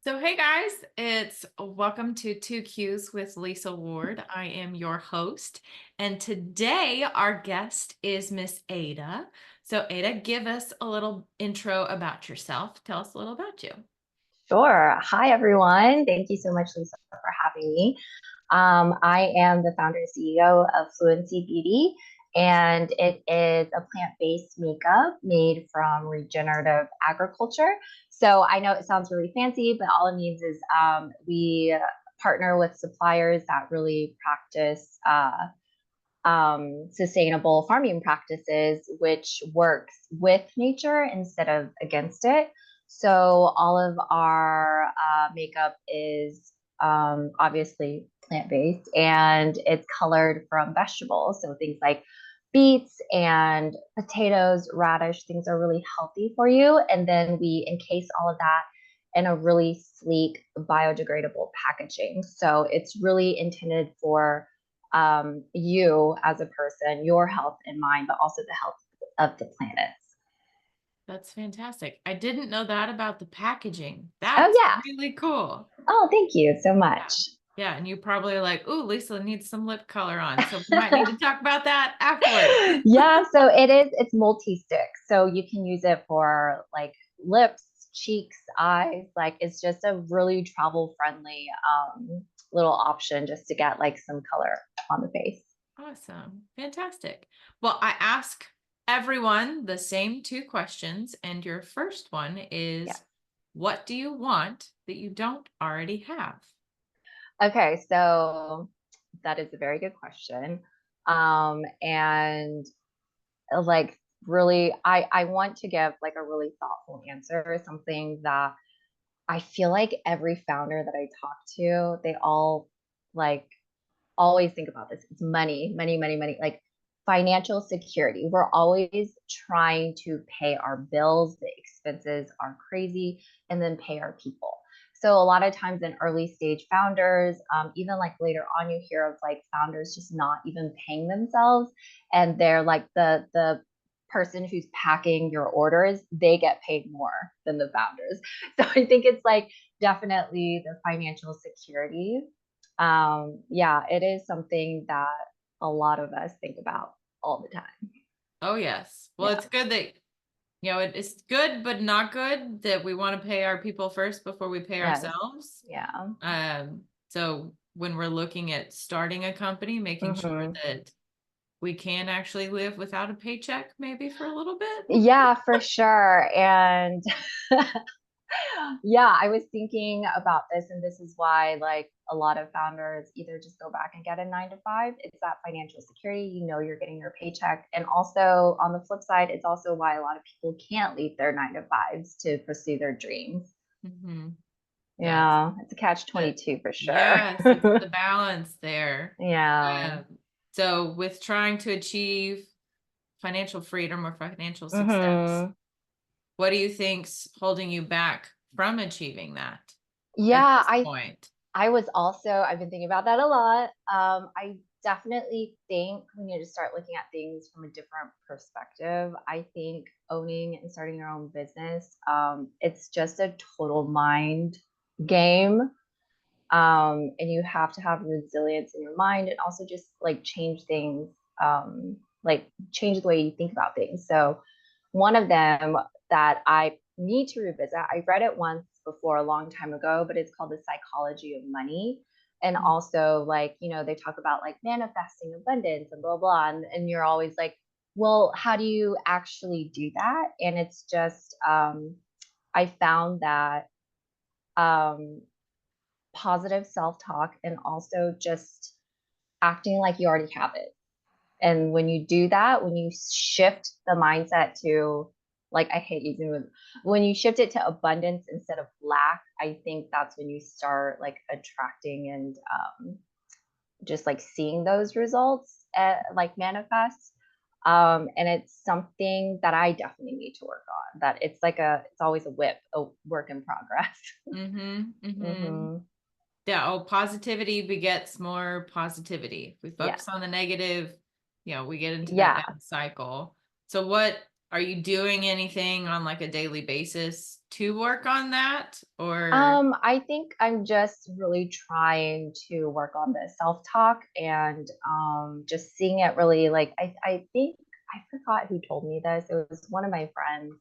So, hey guys, it's welcome to Two Qs with Lisa Ward. I am your host, and today our guest is Miss Ada. So, Ada, give us a little intro about yourself. Tell us a little about you. Sure. Hi, everyone. Thank you so much, Lisa, for having me. I am the founder and CEO of Fluency Beauty, and it is a plant-based makeup made from regenerative agriculture. So I know it sounds really fancy, but all it means is we partner with suppliers that really practice sustainable farming practices, which works with nature instead of against it. So all of our makeup is obviously plant-based and it's colored from vegetables. So things like beets and potatoes, radish, things are really healthy for you. And then we encase all of that in a really sleek biodegradable packaging. So it's really intended for you as a person, your health and mind, but also the health of the planet. That's fantastic. I didn't know that about the packaging. Oh, That's yeah. really cool. Oh, thank you so Yeah. much. Yeah, and you probably are like, "Ooh, Lisa needs some lip color on." So we might need to talk about that afterwards. Yeah, so it's multi-stick. So you can use it for like lips, cheeks, eyes. Like it's just a really travel friendly little option just to get like some color on the face. Awesome. Fantastic. Well, I ask everyone the same two questions, and your first one Yeah. is, what do you want that you don't already have? Okay, so that is a very good question. And like really I want to give like a really thoughtful answer, something that I feel like every founder that I talk to, they all like always think about this. It's money, money, money, money, like financial security. We're always trying to pay our bills, the expenses are crazy, and then pay our people. So a lot of times in early stage founders, even like later on, you hear of like founders just not even paying themselves, and they're like the person who's packing your orders, they get paid more than the founders. So I think it's like definitely the financial security. Yeah, it is something that a lot of us think about all the time. Oh, yes. Well, Yeah. it's good that, it's good, but not good that we want to pay our people first before we pay Yes. ourselves. Yeah. So when we're looking at starting a company, making sure Hmm. that we can actually live without a paycheck, maybe for a little bit. Yeah, for sure. And yeah, I was thinking about this, and this is why, like, a lot of founders either just go back and get a 9 to 5. It's that financial security. You know, you're getting your paycheck. And also, on the flip side, it's also why a lot of people can't leave their 9 to 5s to pursue their dreams. Hmm. Yes. Yeah, it's a catch But 22 for sure. yes, it's the balance there. Yeah. So with trying to achieve financial freedom or financial success, Hmm. what do you think's holding you back from achieving that at Yeah, this point? I've been thinking about that a lot. I definitely think we need to start looking at things from a different perspective. I think owning and starting your own business, it's just a total mind game. And you have to have resilience in your mind and also just like change things, like change the way you think about things. So one of them that I need to revisit, I read it once before a long time ago, but it's called The Psychology of Money. And also, like, they talk about like manifesting abundance and blah, blah. And you're always like, well, how do you actually do that? And it's just, I found that um, positive self talk and also just acting like you already have it. And when you do that, when you shift the mindset to, like, I hate using it, when you shift it to abundance instead of lack, I think that's when you start like attracting and just like seeing those results like manifest. And it's something that I definitely need to work on. That it's always a work in progress. Mm-hmm. Mm-hmm. Hmm. Yeah. Oh, positivity begets more positivity. If we Yeah. focus on the negative, we get into that Yeah. bad cycle. So what are you doing anything on like a daily basis to work on that, or? I think I'm just really trying to work on the self-talk and just seeing it really like I think I forgot who told me this. It was one of my friends.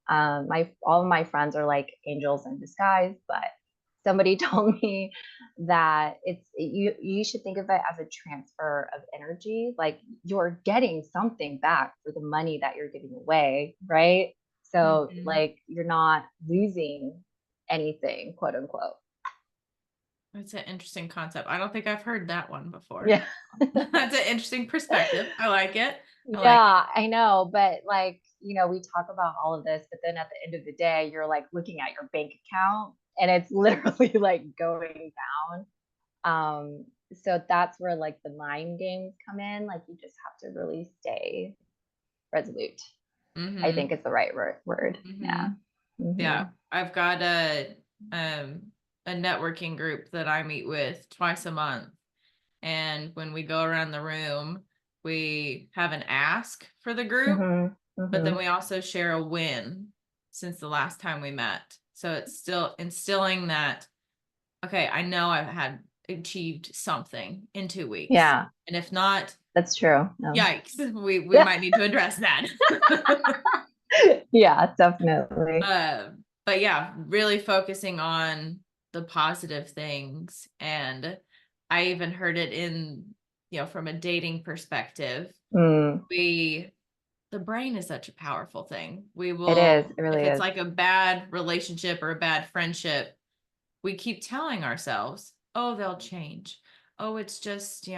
My all of my friends are like angels in disguise, but somebody told me that you should think of it as a transfer of energy. Like you're getting something back for the money that you're giving away, right? So Mhm. like you're not losing anything, quote unquote. That's an interesting concept. I don't think I've heard that one before. Yeah. That's an interesting perspective. I like it. I like it. Yeah, I know. But like, we talk about all of this, but then at the end of the day, you're like looking at your bank account and it's literally like going down. So that's where like the mind games come in. Like you just have to really stay resolute. I think Mhm. is the right word. Yeah. Mhm. Hmm. Yeah, I've got um a networking group that I meet with twice a month. And when we go around the room, we have an ask for the group, Hmm. but then Hmm. we also share a win since the last time we met. So it's still instilling that, okay, I know I've had achieved something in 2 weeks. Yeah, And if not, that's true. No. yikes, we might need to address that. Yeah, definitely. uh, but yeah, really focusing on the positive things. And I even heard it in, from a dating perspective, Mm, we the brain is such a powerful thing. We it is. will, It if really it's is. like a bad relationship or a bad friendship, we keep telling ourselves, oh, they'll change. Oh, it's just,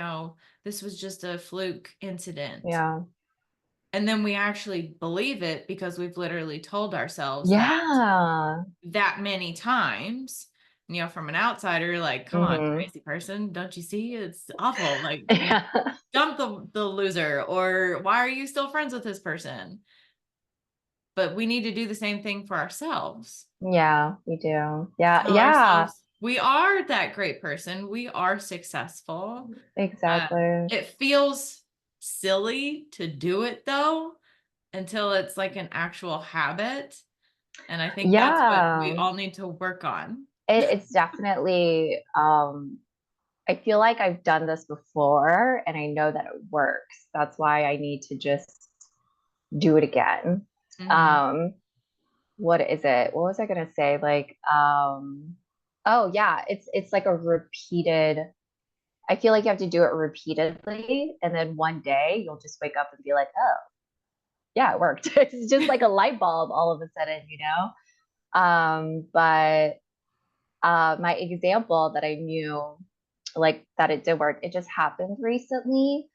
this was just a fluke incident. Yeah. And then we actually believe it because we've literally told ourselves that Yeah. many times. From an outsider, like, come on, Hmm. crazy person, don't you see? It's awful. Like, Yeah. dump the loser, or why are you still friends with this person? But we need to do the same thing for ourselves. Yeah, we do. Yeah. Tell Yeah. ourselves we are that great person. We are successful. Uh, Exactly. it feels silly to do it though, until it's like an actual habit. And I think that's what we Yeah. all need to work on. It's definitely I feel like I've done this before and I know that it works. That's why I need to just do it again. Hmm. Um, what is it? What was I gonna say? Like, oh yeah, it's like a repeated. I feel like you have to do it repeatedly, and then one day you'll just wake up and be like, oh, yeah, it worked. It's just like a light bulb all of a sudden. But my example that I knew, like that it did work, it just happened recently.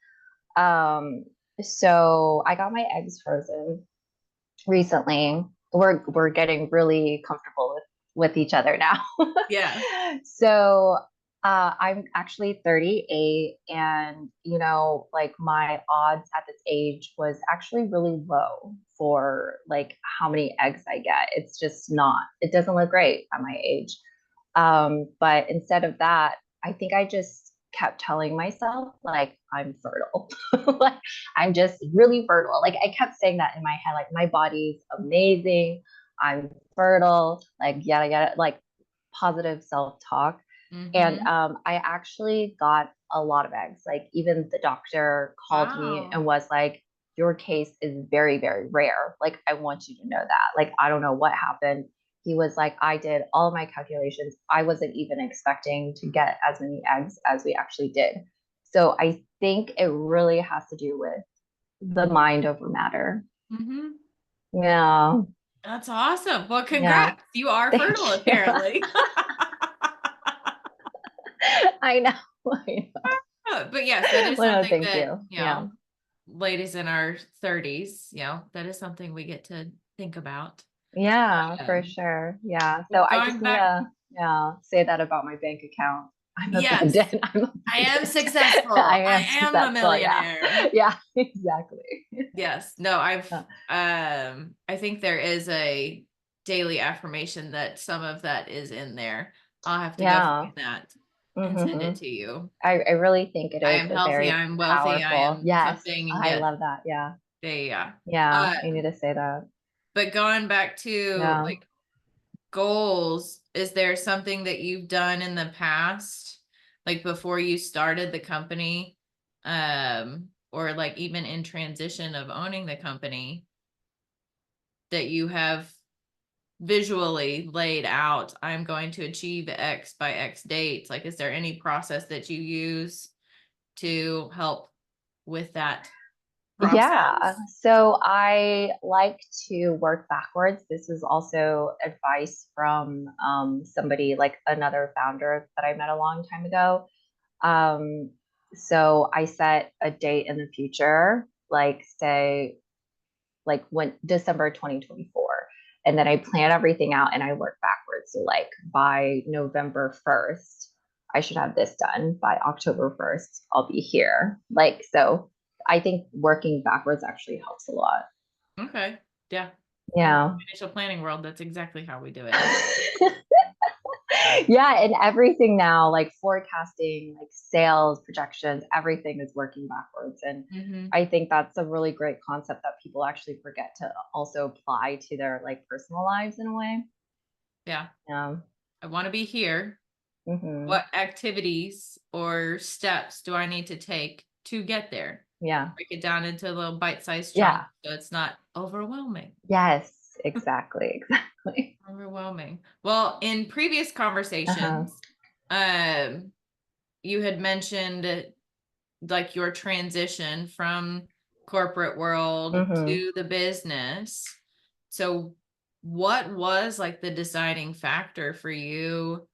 Um, so I got my eggs frozen recently. We're getting really comfortable with each other now. Yeah. So I'm actually 38, and like my odds at this age was actually really low for like how many eggs I get. It's just not. It doesn't look great at my age. But instead of that, I think I just kept telling myself like I'm fertile. Like I'm just really fertile. Like I kept saying that in my head, like my body's amazing. I'm fertile, like yada yada, like positive self-talk. And Hmm. I actually got a lot of eggs. Like even the doctor called me Wow. and was like, your case is very, very rare. Like I want you to know that. Like I don't know what happened. He was like, I did all of my calculations. I wasn't even expecting to get as many eggs as we actually did. So I think it really has to do with the mind over matter. Hmm. Yeah. That's awesome. Well, Yeah. congrats. You are fertile, Thank you. apparently. I know. I know. But yes, that is Well, no, something thank that, you. Yeah. ladies in our 30s, that is something we get to think about. Yeah, for Um, sure. Yeah. So but I just going need back, to, yeah, say that about my bank account. I'm yes, abundant. I'm I am abundant. successful. I I am am a successful. Yeah. millionaire. Yeah, exactly. Yes. No, Uh, I think there is a daily affirmation that some of that is in there. I'll have to go Yeah. find that and send it Hmm. to you. I really think it I is am a healthy, I very am wealthy, I powerful. am Yes. something, and I yet love that. Yeah. they, Yeah. uh, I need to say that. but going back to Yeah. like goals, is there something that you've done in the past, like before you started the company, or like even in transition of owning the company, that you have visually laid out, I'm going to achieve X by X dates? Like, is there any process that you use to help with that Yeah. process? So I like to work backwards. This is also advice from somebody like another founder that I met a long time ago. Um, so I set a date in the future, like say like when December 2024. And then I plan everything out and I work backwards. So like by November 1st, I should have this done. By October 1st, I'll be here. Like, so I think working backwards actually helps a lot. Okay. Yeah. In the Yeah. financial planning world, that's exactly how we do it. Yeah, and everything now, like forecasting, like sales projections, everything is working backwards. And Hmm. I think that's a really great concept that people actually forget to also apply to their like personal lives in a way. Yeah. Yeah. I want to be here. Hmm. What activities or steps do I need to take to get there? Yeah. Break it down into little bite-sized chunks Yeah. so it's not overwhelming. Yes, exactly. Exactly. Overwhelming. Well, in previous Uh-huh. conversations, um, you had mentioned like your transition from corporate world Hmm. to the business. So what was like the deciding factor for you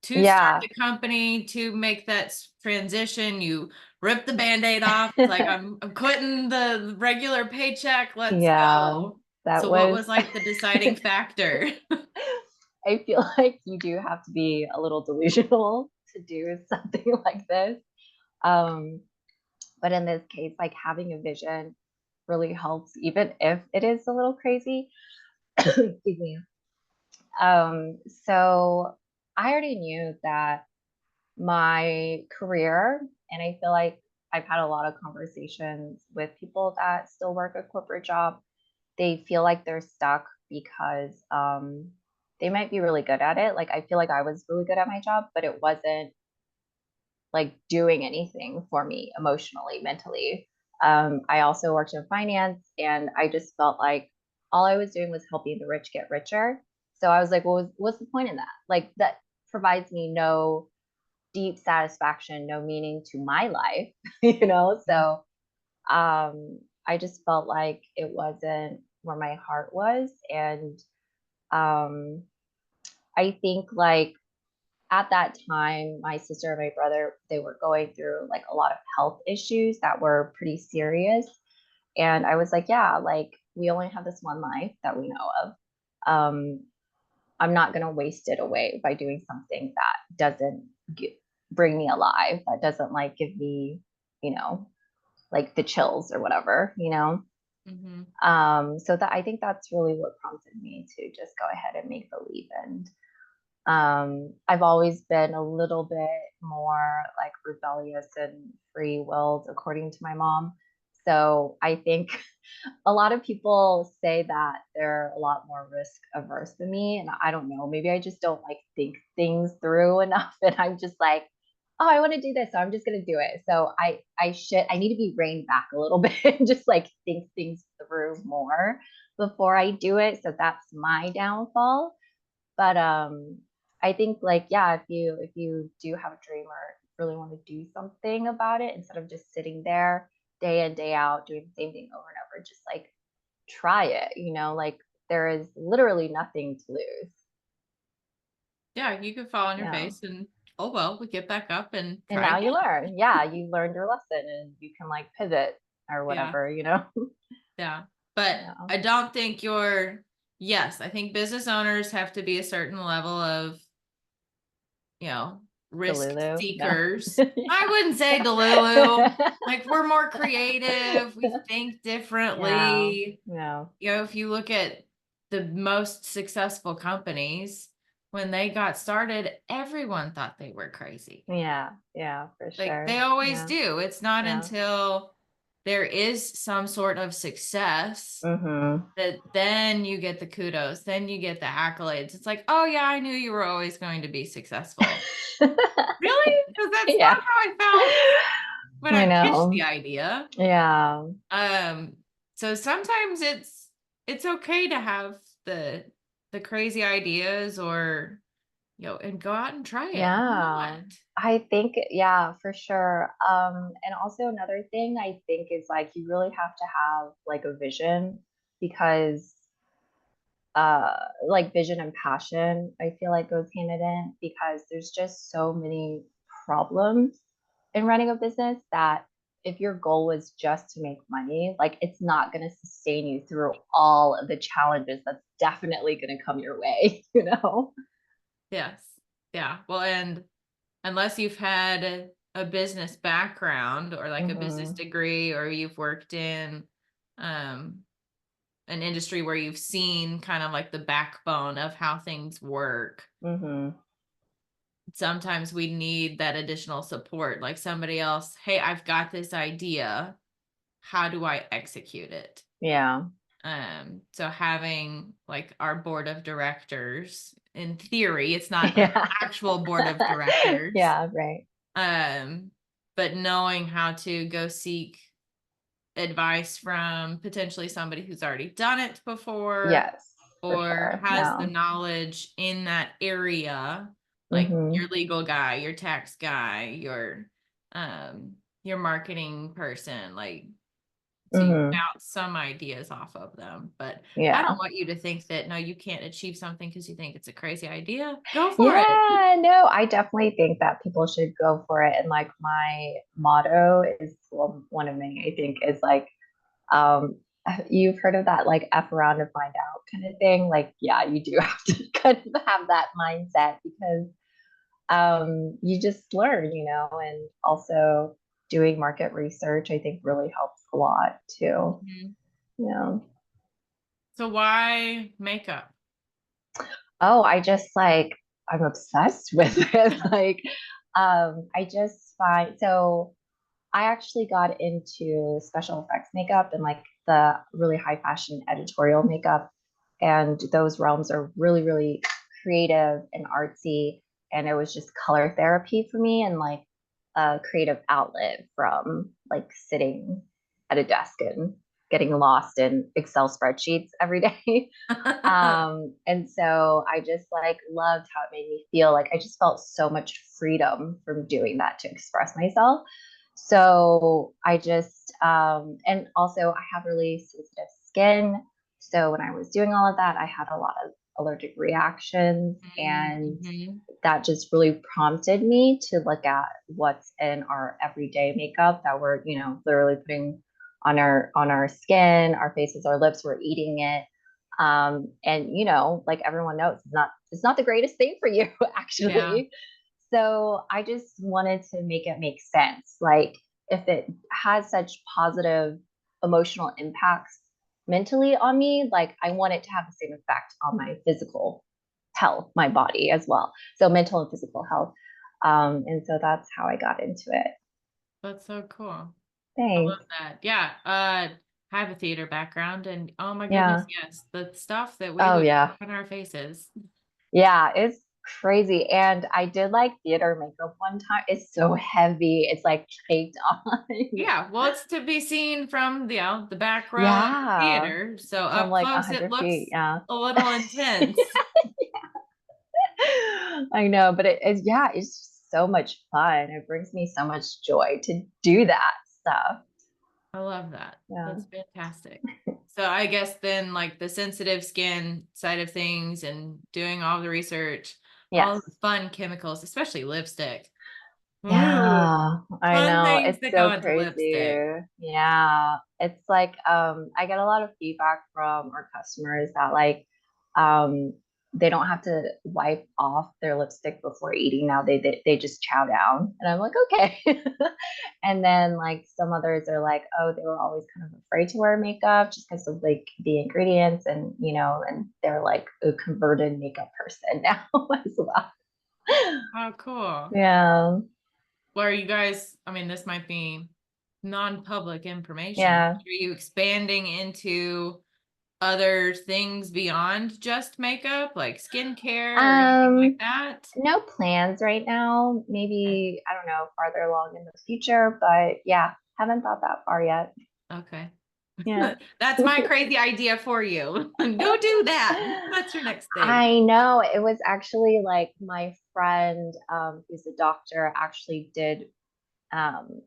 to start Yeah. the company, to make that transition? You ripped the Band-Aid off. It's like, I'm quitting the regular paycheck. Let's Yeah. go. That So what was was like the deciding factor? I feel like you do have to be a little delusional to do something like this. Um, but in this case, like having a vision really helps, even if it is a little crazy. Excuse me. So I already knew that my career, and I feel like I've had a lot of conversations with people that still work a corporate job. They feel like they're stuck because they might be really good at it. Like I feel like I was really good at my job, but it wasn't like doing anything for me emotionally, mentally. I also worked in finance and I just felt like all I was doing was helping the rich get richer. So I was like, well, what's the point in that? Like that provides me no deep satisfaction, no meaning to my life, you know? So I just felt like it wasn't where my heart was. And um, I think like at that time, my sister and my brother, they were going through like a lot of health issues that were pretty serious. And I was like, yeah, like we only have this one life that we know of. Um, I'm not going to waste it away by doing something that doesn't bring me alive, that doesn't like give me, you know, like the chills or whatever, you know? Hmm. So that I think that's really what prompted me to just go ahead and make the leap. And I've always been a little bit more like rebellious and free willed, according to my mom. So I think a lot of people say that they're a lot more risk averse than me. And I don't know, maybe I just don't like think things through enough. And I'm just like, oh, I want to do this. So I'm just going to do it. So I need to be reined back a little bit and just like think things through more before I do it. So that's my downfall. But I think like, yeah, if you do have a dream or really want to do something about it, instead of just sitting there day in, day out, doing the same thing over and over, just like try it, you know, like there is literally nothing to lose. Yeah, you could fall on your Yeah. face and, oh well, we get back up and And try now you again. learn. Yeah, you learned your lesson and you can like pivot or Yeah. whatever, you know? Yeah. But Yeah. I don't think yes, I think business owners have to be a certain level of, you know, risk Delulu. No. seekers. I wouldn't say Delulu. Like, we're more creative, we think Yeah. differently. No. You know, if you look at the most successful companies, when they got started, everyone thought they were crazy. Yeah. Yeah, for Like, they sure. always Yeah. do. It's not Yeah. until there is some sort of success, Mm-hmm. that then you get the kudos, then you get the accolades. It's like, oh yeah, I knew you were always going to be successful. Really? Because that's Yeah. not how I felt when I I pitched the know. idea. Yeah. Um, so sometimes it's okay to have the crazy ideas, or and go out and try it. Why Yeah. not? I think, yeah, for sure. And also another thing I think is like you really have to have like a vision because uh like vision and passion I feel like goes hand in hand because there's just so many problems in running a business that if your goal was just to make money, like it's not going to sustain you through all of the challenges that's definitely going to come your way, you know? Yes. Yeah. Well, and unless you've had a business background, or like a business Mhm. degree, or you've worked in um an industry where you've seen kind of like the backbone of how things work, Mhm. sometimes we need that additional support, like somebody else, hey, I've got this idea, how do I execute it? Yeah. So having like our board of directors, in theory, it's not an Yeah. actual board of directors, Yeah, right. um but knowing how to go seek advice from potentially somebody who's already done it before, Yes, for or sure. has the Yeah. knowledge in that area, like your Mhm. legal guy, your tax guy, um your marketing person, like, so you Mhm. bounce some ideas off of them. But I don't Yeah. want you to think that no, you can't achieve something because you think it's a crazy idea. Go for it. Yeah, no, I definitely think that people should go for it. And like my motto is, well, one of many, I think, is like, um, you've heard of that like F around to find out kind of thing. Like, yeah, you do have to kind of have that mindset because you just learn, you know, and also doing market research, I think really helps a lot too. Mhm. You know. So why makeup? Oh, I just like I'm obsessed with it. Like, I just find so I actually got into special effects makeup and like the really high fashion editorial makeup. And those realms are really, really creative and artsy. And it was just color therapy for me and like a creative outlet from like sitting at a desk and getting lost in Excel spreadsheets every day. And so I just like loved how it made me feel. Like I just felt so much freedom from doing that to express myself. So I just and also I have really sensitive skin. So when I was doing all of that, I had a lot of allergic reactions and Mm-hmm. that just really prompted me to look at what's in our everyday makeup that we're, you know, literally putting on our skin, our faces, our lips, we're eating it. And you know, like everyone knows, it's not the greatest thing for you Yeah. actually. So I just wanted to make it make sense. Like if it has such positive emotional impacts mentally on me, like I want it to have the same effect on my physical health, my body as well. So mental and physical health. And so that's how I got into it. That's so cool. I love Thanks. that. Yeah. I have a theater background, and oh my goodness, Yeah. yes, the stuff that we Oh would yeah. put on our faces. Yeah, it's crazy. And I did like theater makeup one time. It's so heavy. It's like caked on. Yeah, well, it's to be seen from the back row of the Yeah. theater. So From up like close, it 100 feet. looks Yeah. a little intense. I know, but it is, yeah, it's just so much fun. It brings me so much joy to do that stuff. I love that. Yeah. That's fantastic. So I guess then, like the sensitive skin side of things and doing all the research, all Yes. the fun chemicals, especially lipstick. Ooh, Yeah, I fun know. things It's that so go into crazy. lipstick. Yeah. It's like I get a lot of feedback from our customers that like um they don't have to wipe off their lipstick before eating now. They just chow down. And I'm like, okay. And then like some others are like, oh, they were always kind of afraid to wear makeup just because of like the ingredients and you know, and they're like a converted makeup person now as well. Oh, cool. Yeah. Well, are you guys, I mean, this might be non-public information. Yeah. Are you expanding into other things beyond just makeup, like skincare or anything like Um, that? no plans right now. Maybe, I don't know, farther along in the future, but yeah, haven't thought that far yet. Okay. Yeah. That's my crazy idea for you. Go do that. That's your next thing. I know. It was actually like my friend, who's a doctor, actually did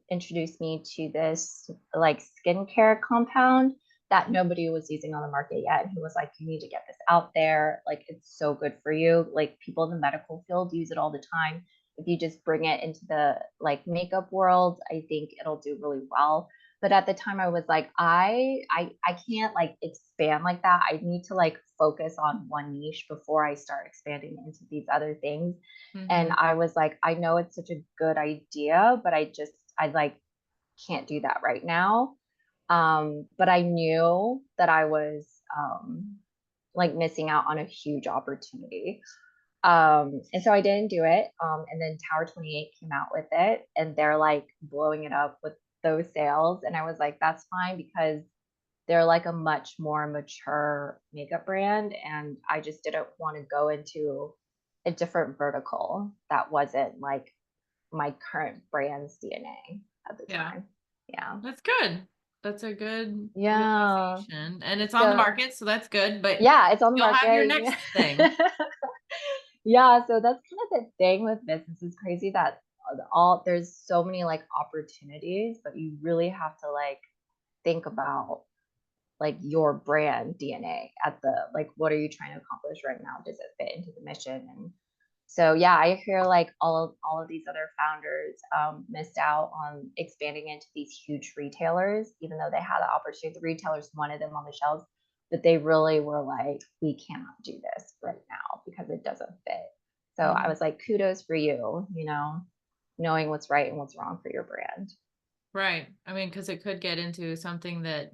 introduce me to this like skincare compound that nobody was using on the market yet. And he was like, you need to get this out there. Like, it's so good for you. Like, people in the medical field use it all the time. If you just bring it into the like makeup world, I think it'll do really well. But at the time I was like, I can't like expand like that. I need to like focus on one niche before I start expanding into these other things. And Hmm. I was like, I know it's such a good idea, but I like can't do that right now. But I knew that I was like missing out on a huge opportunity. And so I didn't do it. And then Tower 28 came out with it and they're like blowing it up with those sales. And I was like, that's fine because they're like a much more mature makeup brand. And I just didn't want to go into a different vertical that wasn't like my current brand's DNA at the Yeah, time. Yeah. that's good. That's a good Yeah. realization. And it's on the So market, so that's good, but yeah, it's on the you'll have your market. next thing. Yeah, so that's kind of the thing with business. It's crazy that all there's so many like opportunities, but you really have to like think about like your brand DNA at the like what are you trying to accomplish right now? Does it fit into the mission? And so yeah, I hear like all of these other founders missed out on expanding into these huge retailers, even though they had the opportunity. The retailers wanted them on the shelves, but they really were like, we cannot do this right now because it doesn't fit. So I Mhm. was like, kudos for you, you know, knowing what's right and what's wrong for your brand. Right. I mean, because it could get into something that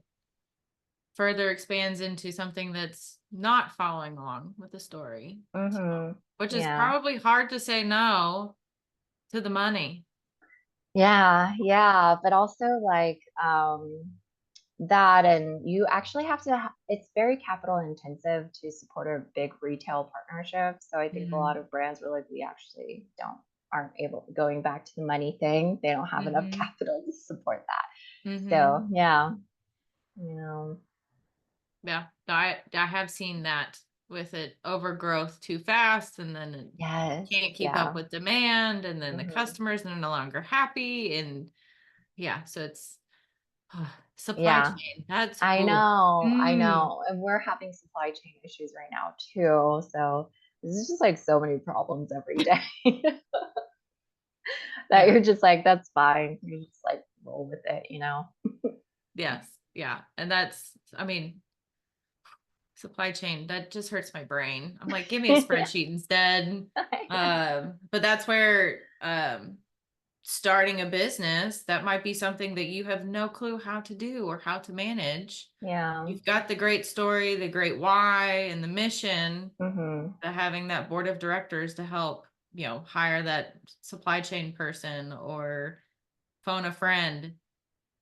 further expands into something that's not following along with the story. So, Mm-hmm. which is Yeah. probably hard to say no to the money. Yeah, yeah, but also like that and you actually have to it's very capital intensive to support a big retail partnership. So I think a lot Mm. of brands were like we actually don't aren't able going back to the money thing. They don't have enough Mhm. capital to support that. Mhm. So, yeah, you know. Yeah, I have seen that with it overgrowth too fast, and then it Yes, can't keep up yeah. with demand, and then the Hmm. customers are no longer happy, and yeah, so it's supply Yeah. chain. That's I ooh. know, I Mm, know. And we're having supply chain issues right now too. So this is just like so many problems every day. That yeah. you're just like, that's fine. You just like roll with it, you know? Yes. Yeah. And that's, I mean, supply chain, that just hurts my brain. I'm like, give me a spreadsheet instead. But that's where starting a business, that might be something that you have no clue how to do or how to manage. Yeah. You've got the great story, the great why, and the mission, Hmm. but having that board of directors to help, hire that supply chain person or phone a friend.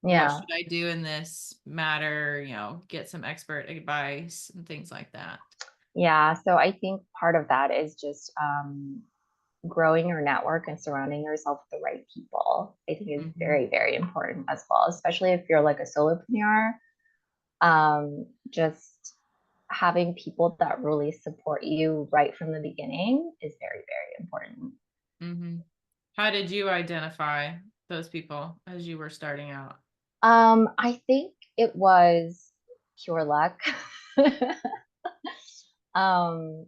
What Yeah. should I do in this matter? Get some expert advice and things like that. Yeah. So I think part of that is just growing your network and surrounding yourself with the right people. I think is Hmm. very, very important as well, especially if you're like a solopreneur. Just having people that really support you right from the beginning is very, very important. Hmm. How did you identify those people as you were starting out? I think it was pure luck. um,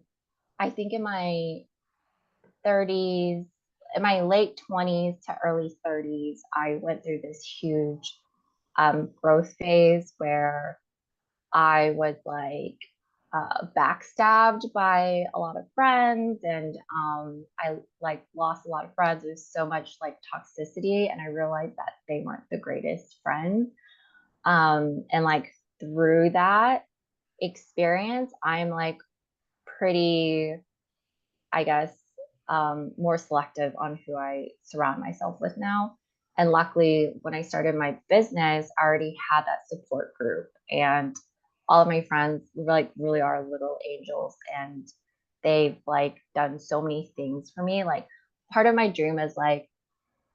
I think in my 30s, in my late 20s to early 30s, I went through this huge growth phase where I was like backstabbed by a lot of friends, and I like lost a lot of friends. There's so much like toxicity, and I realized that they weren't the greatest friends. And like through that experience, I'm like pretty, I guess, more selective on who I surround myself with now. And luckily, when I started my business, I already had that support group, and all of my friends like really are little angels, and they've like done so many things for me. Like part of my dream is like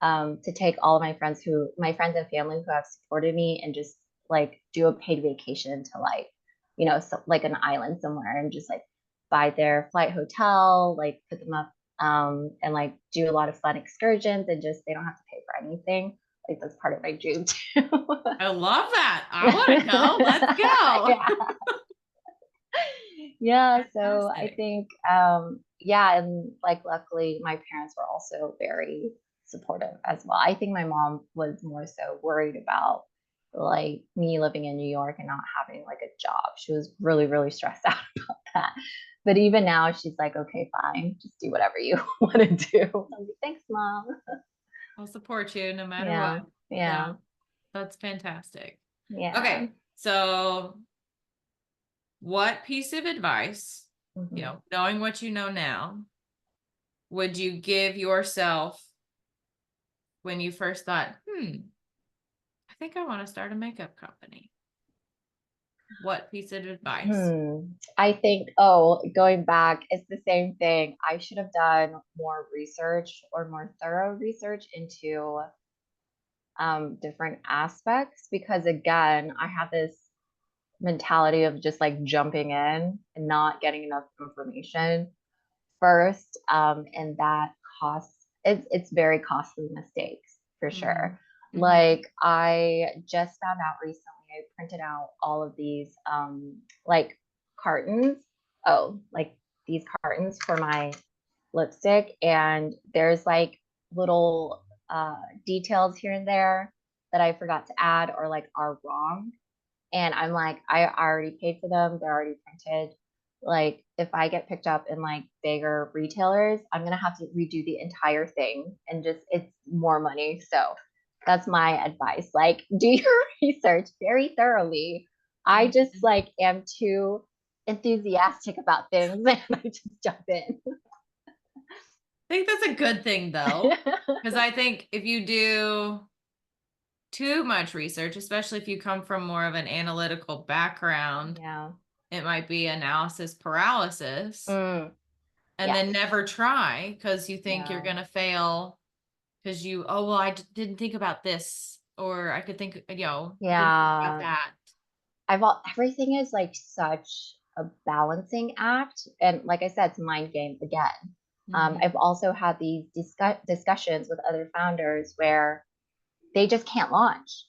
to take all of my friends and family who have supported me and just like do a paid vacation to like, so, like an island somewhere and just like buy their flight hotel, like put them up and like do a lot of fun excursions and just they don't have to pay for anything. Like that's part of my dream too. I love that. I want to go. Let's go. Yeah. Yeah, so I Fantastic. think yeah, and like luckily my parents were also very supportive as well. I think my mom was more so worried about like me living in New York and not having like a job. She was really, really stressed out about that. But even now she's like, okay, fine, just do whatever you want to do. I'm like, thanks, mom. I'll support you no matter what. Yeah, Yeah, yeah, that's fantastic. yeah. Okay, so what piece of advice, Hmm. knowing what you know now, would you give yourself when you first thought, I think I want to start a makeup company? What piece of advice? I think, oh, going back, it's the same thing. I should have done more research or more thorough research into different aspects because, again, I have this mentality of just like jumping in and not getting enough information first. And that costs, it's very costly mistakes for Mm-hmm. sure. Mm-hmm. Like I just found out recently, I printed out all of these like cartons. Oh, like these cartons for my lipstick. And there's like little details here and there that I forgot to add or like are wrong. And I'm like, I already paid for them. They're already printed. Like, if I get picked up in like bigger retailers, I'm gonna have to redo the entire thing and just it's more money. So that's my advice. Like, do your research very thoroughly. I just Mm-hmm. like am too enthusiastic about things and I just jump in. I think that's a good thing though, because I think if you do too much research, especially if you come from more of an analytical background, Yeah. it might be analysis paralysis Mm, and then yes. never try because you think you're Yeah. going to fail because oh, well, didn't think about this, or I could think, didn't think about Yeah. that. Everything is like such a balancing act, and like I said, it's mind games again. Mm-hmm. I've also had these discussions with other founders where they just can't launch,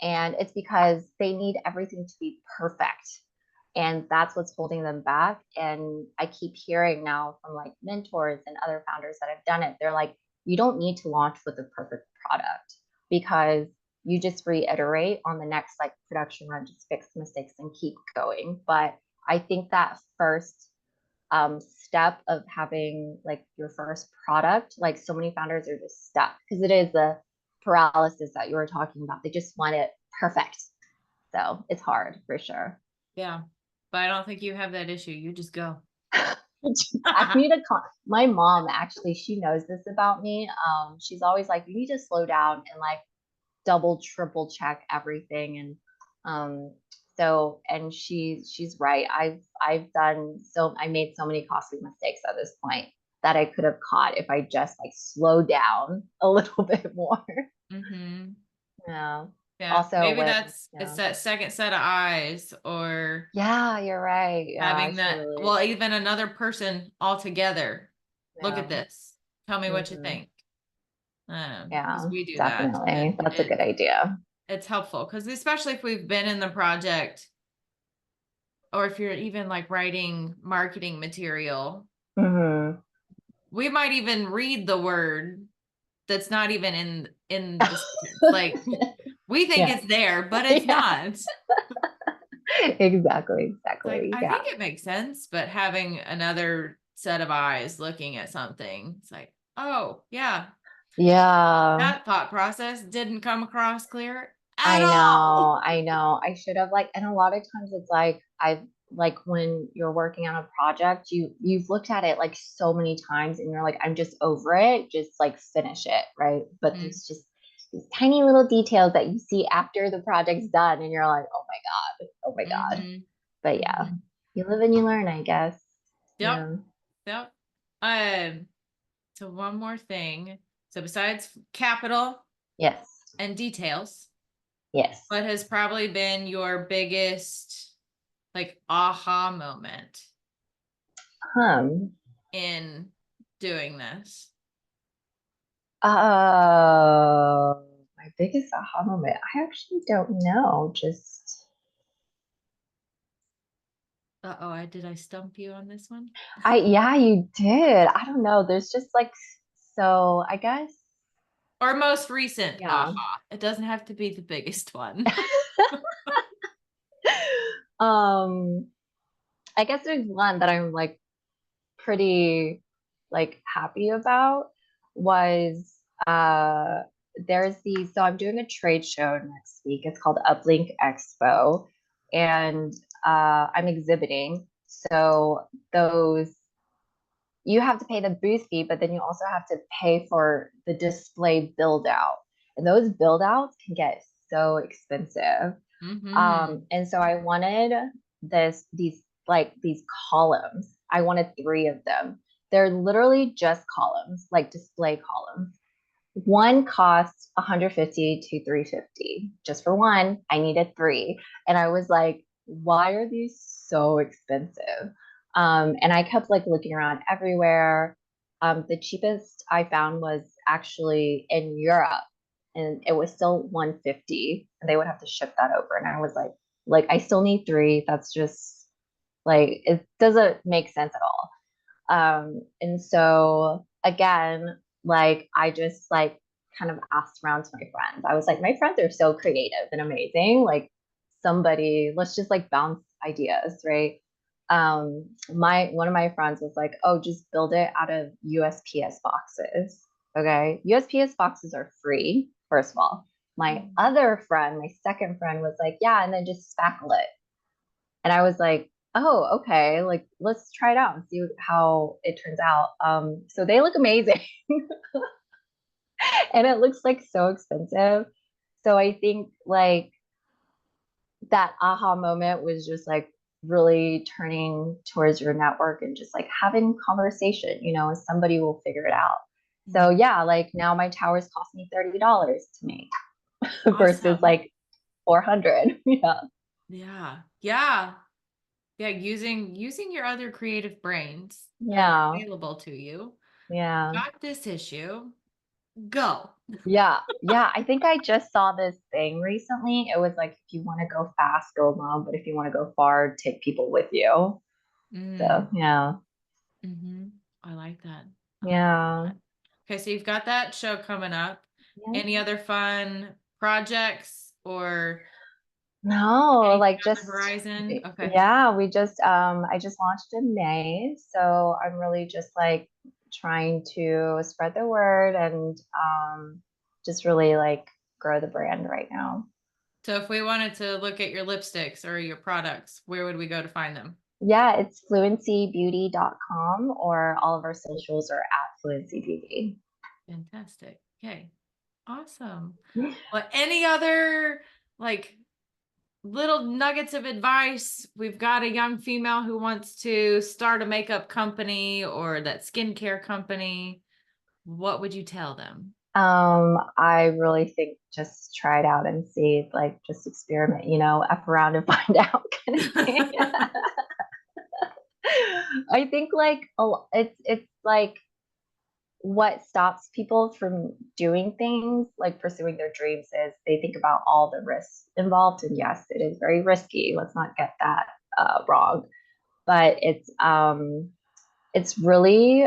and it's because they need everything to be perfect, and that's what's holding them back. And I keep hearing now from like mentors and other founders that have done it, they're like, you don't need to launch with a perfect product because you just reiterate on the next like production run, just fix mistakes and keep going. But I think that first step of having like your first product, like so many founders are just stuck because it is the paralysis that you were talking about. They just want it perfect. So it's hard for sure. Yeah. But I don't think you have that issue. You just go. I need to call my mom. Actually, she knows this about me. She's always like, you need to slow down and like double, triple check everything. And and she's right. I've done so I made so many costly mistakes at this point that I could have caught if I just like slowed down a little bit more. Mm-hmm. Yeah. Yeah. Also Maybe with it's yeah. that second set of eyes or Yeah, you're right. Yeah, I having should that, really well, even another person altogether. Look at yeah. this. Tell me what you Hmm. think. Because Yeah, we do that, definitely. and That's a good idea. it's helpful because especially if we've been in the project or if you're even like writing marketing material, Hmm. we might even read the word that's not even in the sentence. Like we think Yeah. it's there, but it's Yeah. not. It's Exactly. like Exactly. I Yeah. think it makes sense, but having another set of eyes looking at something, it's like, oh yeah, Yeah. that thought process didn't come across clear at I all. know. I know. I should have like, and a lot of times it's like I've like when you're working on a project, you've looked at it like so many times and you're like, I'm just over it. Just like finish it, right? But Mhm. there's just these tiny little details that you see after the project's done, and you're like, oh my God. Mm-hmm. But yeah, Mm-hmm. you live and you learn, I guess. Yep. Yeah. Yep. Um, so one more thing. So besides capital Yes. and details, Yes. what has probably been your biggest like aha moment Um, in doing this? my biggest aha moment. I actually don't know. Just Uh-oh, I stump you on this one? yeah, you did. I don't know. There's just like so I guess Or most recent yeah. aha. It doesn't have to be the biggest one. um I guess there's one that I'm like pretty like happy about was there's the so I'm doing a trade show next week. It's called Uplink Expo, and I'm exhibiting. So those you have to pay the booth fee, but then you also have to pay for the display build out. And those build outs can get so expensive. Mm-hmm. And so I wanted these columns. I wanted three of them. They're literally just columns, like display columns. One costs 150 to 350 just for one. I needed three. And I was like, why are these so expensive? And I kept like looking around everywhere. The cheapest I found was actually in Europe, and it was still 150, and they would have to ship that over. And I was like I still need three. That's just like it doesn't make sense at all. And so again, like I just like kind of asked around to my friends. I was like, my friends are so creative and amazing. Like somebody, let's just like bounce ideas, right? My one of my friends was like, oh, just build it out of USPS boxes. Okay. USPS boxes are free, first of all. My other friend, my second friend was like, yeah, and then just spackle it. And I was like, oh, okay, like let's try it out and see how it turns out. So they look amazing and it looks like so expensive. So I think like that aha moment was just like really turning towards your network and just like having conversation, somebody will figure it out. So Mm-hmm. yeah, like now my towers cost me $30 to make versus Awesome. like 400. Yeah. Yeah. Yeah. Yeah. Using your other creative brains that are Yeah. available to you. Yeah. Got this issue. Go. Yeah, yeah. I think I just saw this thing recently. It was like, if you want to go fast, go alone, but if you want to go far, take people with you. So Mm. yeah, Mm-hmm. I like that. I like yeah, that. Okay, so you've got that show coming up. yeah. Any other fun projects or No, anything like on the just horizon? Okay. yeah. I just launched in May, so I'm really just like trying to spread the word and just really like grow the brand right now. So if we wanted to look at your lipsticks or your products, where would we go to find them? Yeah, it's fluencybeauty.com, or all of our socials are at Fluency Beauty. Fantastic. Okay. Awesome. Well, any other like little nuggets of advice? We've got a young female who wants to start a makeup company or that skincare company. What would you tell them? I really think just try it out and see, like just experiment, up around and find out kind of thing. I think like it's like what stops people from doing things like pursuing their dreams is they think about all the risks involved. And yes, it is very risky. Let's not get that wrong. But it's really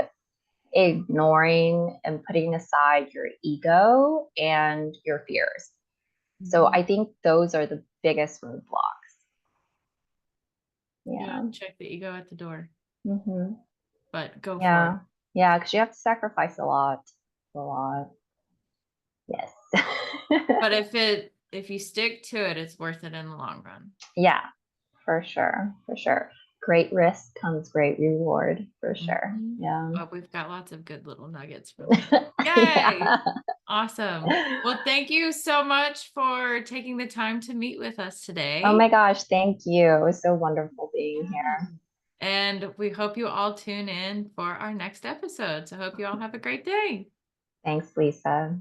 ignoring and putting aside your ego and your fears. So Mhm. I think those are the biggest roadblocks. Yeah, Yeah. check the ego at the door, Hmm. but go for it. Yeah. Yeah. Because you have to sacrifice a lot. A lot. Yes. But if you stick to it, it's worth it in the long run. Yeah, for sure. For sure. Great risk comes great reward for sure. Mhm. Yeah. But we've got lots of good little nuggets from that. Yeah. Yay! Awesome. Well, thank you so much for taking the time to meet with us Oh today. my gosh, thank you. It was so wonderful being Yeah. here. And we hope you all tune in for our next episode. So, hope you all have a great day. Thanks, Lisa.